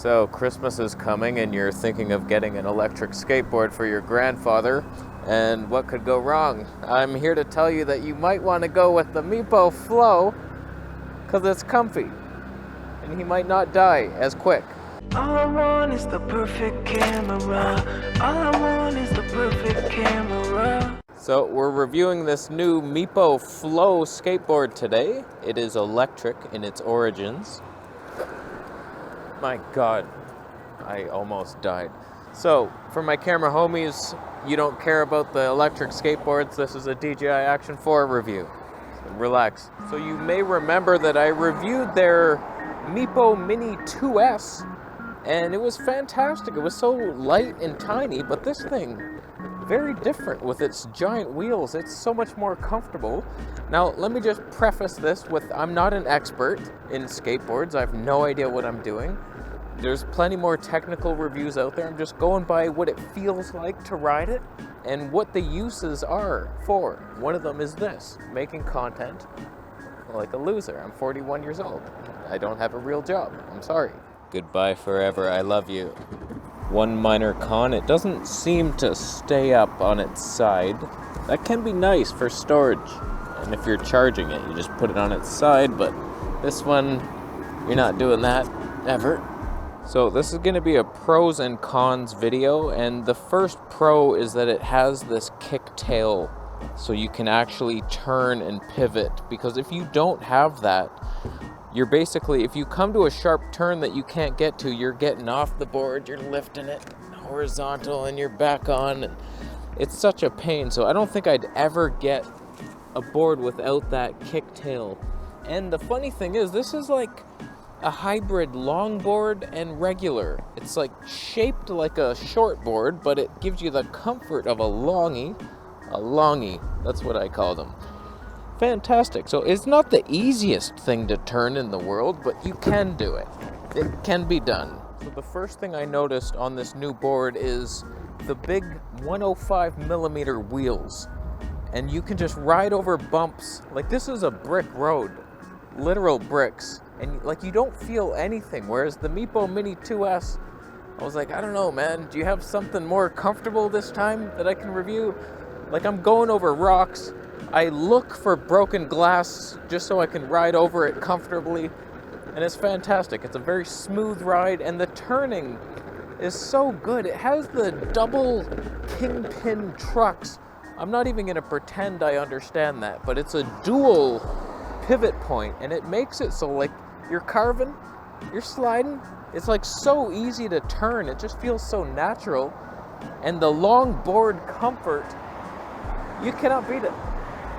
So Christmas is coming and you're thinking of getting an electric skateboard for your grandfather, and what could go wrong? I'm here to tell you that you might want to go with the Meepo Flow because it's comfy and he might not die as quick. All I want is the perfect camera. All I want is the perfect camera. So we're reviewing this new Meepo Flow skateboard today. It is electric in its origins. My God, I almost died. So, for my camera homies, you don't care about the electric skateboards, this is a DJI Action 4 review. So relax. So you may remember that I reviewed their Meepo Mini 2S, and it was fantastic. It was so light and tiny, but this thing, very different with its giant wheels. It's so much more comfortable. Now, let me just preface this with, I'm not an expert in skateboards. I have no idea what I'm doing. There's plenty more technical reviews out there. I'm just going by what it feels like to ride it and what the uses are for. One of them is this, making content like a loser. I'm 41 years old. I don't have a real job. I'm sorry. Goodbye forever. I love you. One minor con, it doesn't seem to stay up on its side. That can be nice for storage. And if you're charging it, you just put it on its side, but this one, you're not doing that ever. So this is going to be a pros and cons video, and the first pro is that it has this kicktail, so you can actually turn and pivot, because if you don't have that, you're basically, if you come to a sharp turn that you can't get to, you're getting off the board, you're lifting it horizontal, and you're back on, and it's such a pain. So I don't think I'd ever get a board without that kicktail. And the funny thing is, this is like a hybrid longboard and regular. It's like shaped like a shortboard, but it gives you the comfort of a longie. A longie, that's what I call them. Fantastic. So it's not the easiest thing to turn in the world, but you can do it. It can be done. So the first thing I noticed on this new board is the big 105 millimeter wheels. And you can just ride over bumps. Like, this is a brick road, literal bricks. And like, you don't feel anything. Whereas the Meepo Mini 2S, I was like, I don't know, man. Do you have something more comfortable this time that I can review? Like, I'm going over rocks. I look for broken glass just so I can ride over it comfortably. And it's fantastic. It's a very smooth ride, and the turning is so good. It has the double kingpin trucks. I'm not even going to pretend I understand that, but it's a dual pivot point, and it makes it so, like, you're carving, you're sliding, it's like so easy to turn. It just feels so natural. And the long board comfort, you cannot beat it.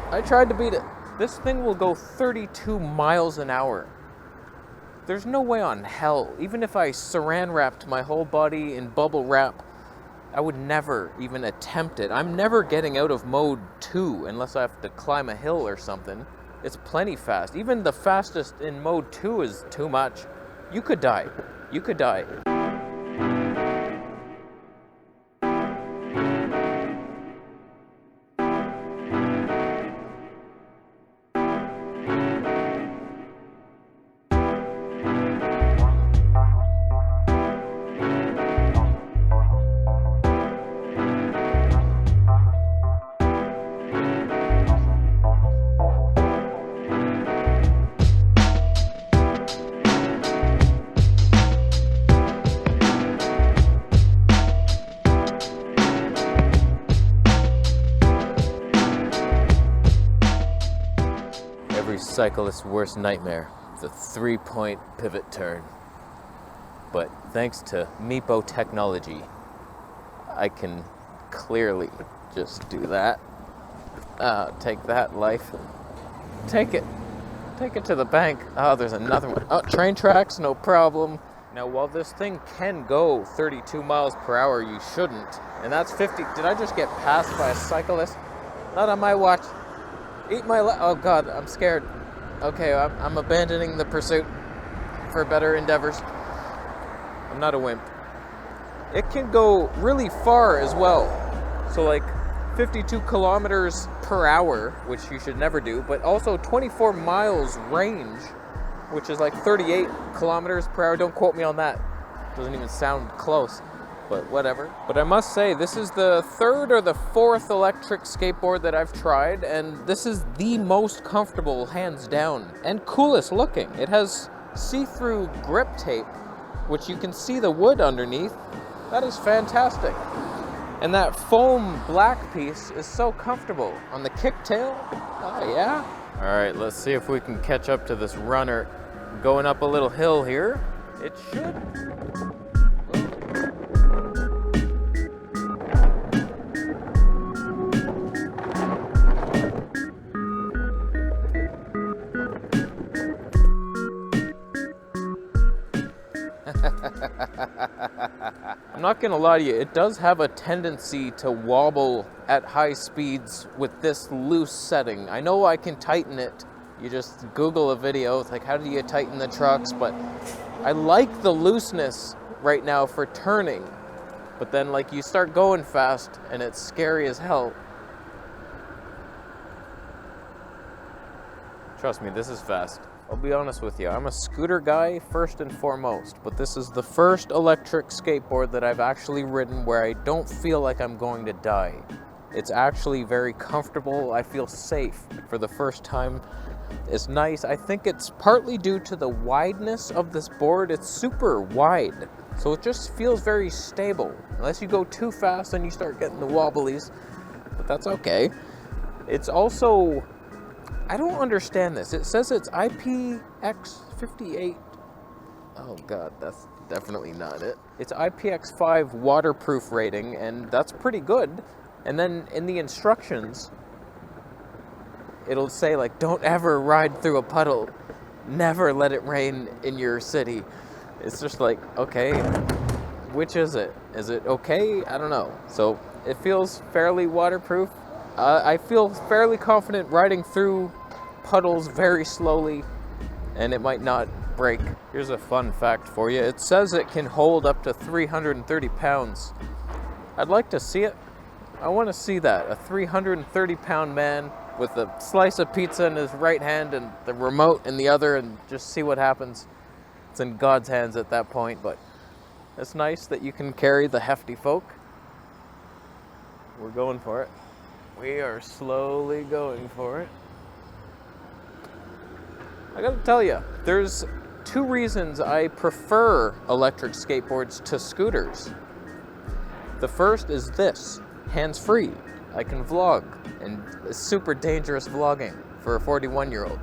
I tried to beat it. This thing will go 32 miles an hour. There's no way on hell, even if I saran wrapped my whole body in bubble wrap, I would never even attempt it. I'm never getting out of mode 2 unless I have to climb a hill or something. It's plenty fast. Even the fastest in mode 2 is too much. You could die. You could die. Every cyclist's worst nightmare, the 3-point pivot turn. But thanks to Meepo technology, I can clearly just do that. Take that, life. Take it. Take it to the bank. Oh, there's another one. Oh, train tracks, no problem. Now, while this thing can go 32 miles per hour, you shouldn't. And that's 50. Did I just get passed by a cyclist? Not on my watch. Eat my oh God, I'm scared. Okay, I'm abandoning the pursuit for better endeavors. I'm not a wimp. It can go really far as well. So like 52 kilometers per hour, which you should never do, but also 24 miles range, which is like 38 kilometers per hour. Don't quote me on that. Doesn't even sound close, but whatever. But I must say, this is the third or the fourth electric skateboard that I've tried, and this is the most comfortable, hands down, and coolest looking. It has see-through grip tape, which you can see the wood underneath. That is fantastic. And that foam black piece is so comfortable on the kicktail. Oh yeah. All right, let's see if we can catch up to this runner going up a little hill here. It should. I'm not gonna lie to you, it does have a tendency to wobble at high speeds with this loose setting. I know I can tighten it. You just Google a video, it's like, how do you tighten the trucks? But I like the looseness right now for turning. But then like you start going fast and it's scary as hell. Trust me, this is fast. I'll be honest with you, I'm a scooter guy first and foremost, but this is the first electric skateboard that I've actually ridden where I don't feel like I'm going to die. It's actually very comfortable. I feel safe for the first time. It's nice. I think it's partly due to the wideness of this board. It's super wide, so it just feels very stable. Unless you go too fast and you start getting the wobblies, but that's okay. It's also, I don't understand this. It says it's IPX58. Oh God, that's definitely not it. It's IPX5 waterproof rating, and that's pretty good. And then in the instructions, it'll say like, don't ever ride through a puddle. Never let it rain in your city. It's just like, okay, which is it? Is it okay? I don't know. So it feels fairly waterproof. I feel fairly confident riding through puddles very slowly, and it might not break. Here's a fun fact for you. It says it can hold up to 330 pounds. I'd like to see it. I want to see that. A 330-pound man with a slice of pizza in his right hand and the remote in the other, and just see what happens. It's in God's hands at that point, but it's nice that you can carry the hefty folk. We're going for it. We are slowly going for it. I gotta tell you, there's two reasons I prefer electric skateboards to scooters. The first is this, hands-free. I can vlog, and it's super dangerous vlogging for a 41-year-old.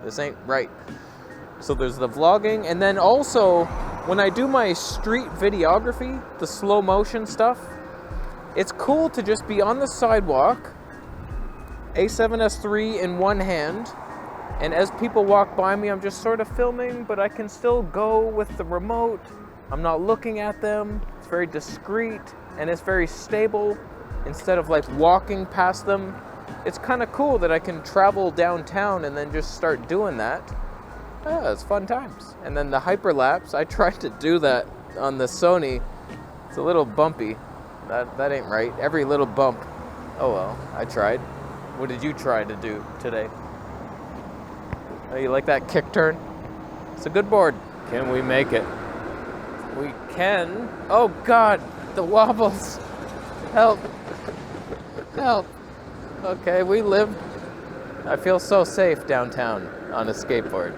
This ain't right. So there's the vlogging, and then also, when I do my street videography, the slow motion stuff, it's cool to just be on the sidewalk, A7S3 in one hand, and as people walk by me, I'm just sort of filming, but I can still go with the remote. I'm not looking at them. It's very discreet, and it's very stable. Instead of like walking past them, it's kind of cool that I can travel downtown and then just start doing that. It's fun times. And then the hyperlapse, I tried to do that on the Sony. It's a little bumpy. That ain't right. Every little bump. Oh well, I tried. What did you try to do today? Oh, you like that kick turn? It's a good board. Can we make it? We can. Oh God, the wobbles. Help. Help. Okay, we live. I feel so safe downtown on a skateboard.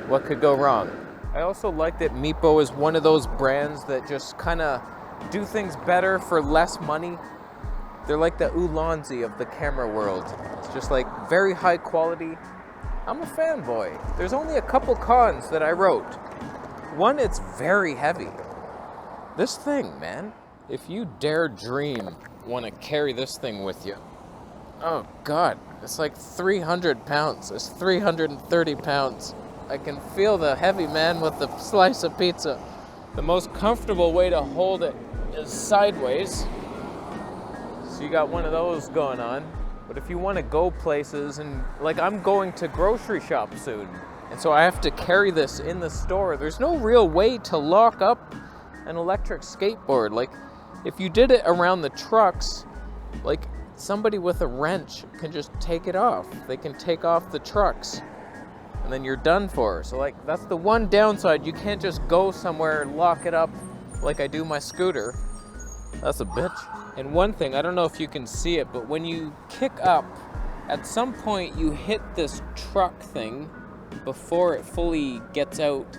What could go wrong? I also like that Meepo is one of those brands that just kind of do things better for less money. They're like the Ulanzi of the camera world. It's just like very high quality. I'm a fanboy. There's only a couple cons that I wrote. One, it's very heavy. This thing, man. If you dare dream want to carry this thing with you. Oh God, it's like 300 pounds. It's 330 pounds. I can feel the heavy man with the slice of pizza. The most comfortable way to hold it is sideways. So you got one of those going on. But if you want to go places, and like I'm going to grocery shop soon, and so I have to carry this in the store, there's no real way to lock up an electric skateboard. Like if you did it around the trucks, like somebody with a wrench can just take it off. They can take off the trucks and then you're done for. So like that's the one downside. You can't just go somewhere and lock it up like I do my scooter. That's a bitch. And one thing, I don't know if you can see it, but when you kick up, at some point you hit this truck thing before it fully gets out.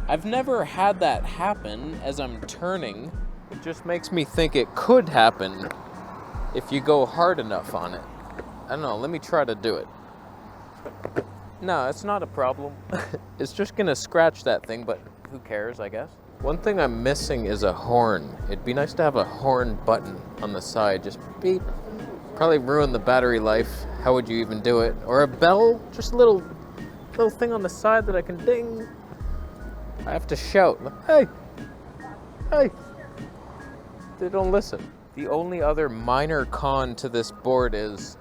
I've never had that happen as I'm turning. It just makes me think it could happen if you go hard enough on it. I don't know, let me try to do it. No, it's not a problem. It's just gonna scratch that thing, but who cares, I guess. One thing I'm missing is a horn. It'd be nice to have a horn button on the side, just beep. Probably ruin the battery life. How would you even do it? Or a bell, just a little thing on the side that I can ding. I have to shout, hey, hey. They don't listen. The only other minor con to this board is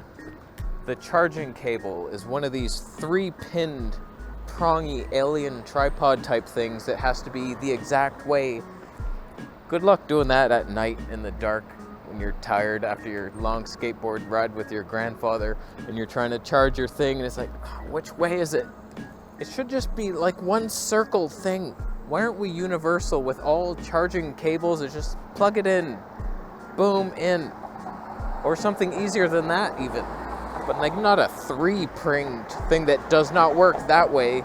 the charging cable is one of these 3-pinned prongy alien tripod type things that has to be the exact way. Good luck doing that at night in the dark when you're tired after your long skateboard ride with your grandfather and you're trying to charge your thing and it's like, which way is it? It should just be like one circle thing. Why aren't we universal with all charging cables? It's just plug it in, boom, in. Or something easier than that even. But like not a 3-pringed thing that does not work that way.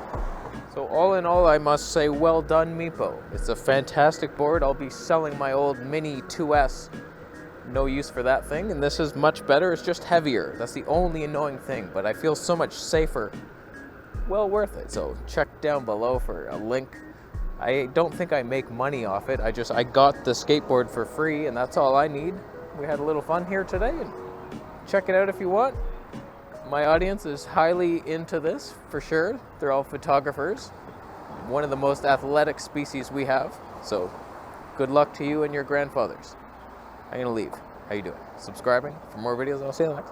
So all in all, I must say, well done, Meepo. It's a fantastic board. I'll be selling my old Mini 2S. No use for that thing. And this is much better. It's just heavier. That's the only annoying thing. But I feel so much safer. Well worth it. So check down below for a link. I don't think I make money off it. I got the skateboard for free, and that's all I need. We had a little fun here today, and check it out if you want. My audience is highly into this, for sure. They're all photographers. One of the most athletic species we have. So, good luck to you and your grandfathers. I'm gonna leave. How you doing? Subscribing for more videos, and I'll see you next.